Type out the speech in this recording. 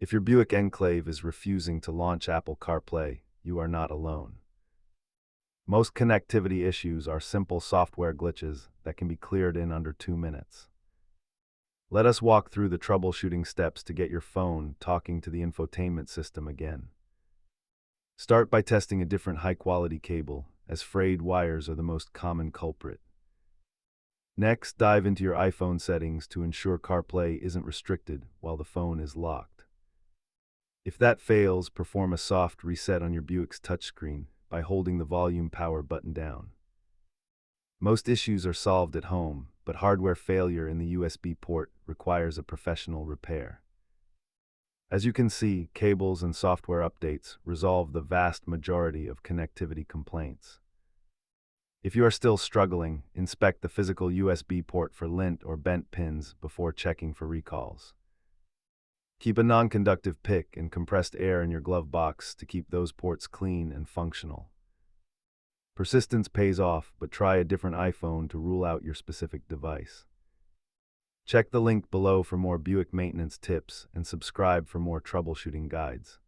If your Buick Enclave is refusing to launch Apple CarPlay, you are not alone. Most connectivity issues are simple software glitches that can be cleared in under 2 minutes. Let us walk through the troubleshooting steps to get your phone talking to the infotainment system again. Start by testing a different high-quality cable, as frayed wires are the most common culprit. Next, dive into your iPhone settings to ensure CarPlay isn't restricted while the phone is locked. If that fails, perform a soft reset on your Buick's touchscreen by holding the volume power button down. Most issues are solved at home, but hardware failure in the USB port requires a professional repair. As you can see, cables and software updates resolve the vast majority of connectivity complaints. If you are still struggling, inspect the physical USB port for lint or bent pins before checking for recalls. Keep a non-conductive pick and compressed air in your glove box to keep those ports clean and functional. Persistence pays off, but try a different iPhone to rule out your specific device. Check the link below for more Buick maintenance tips and subscribe for more troubleshooting guides.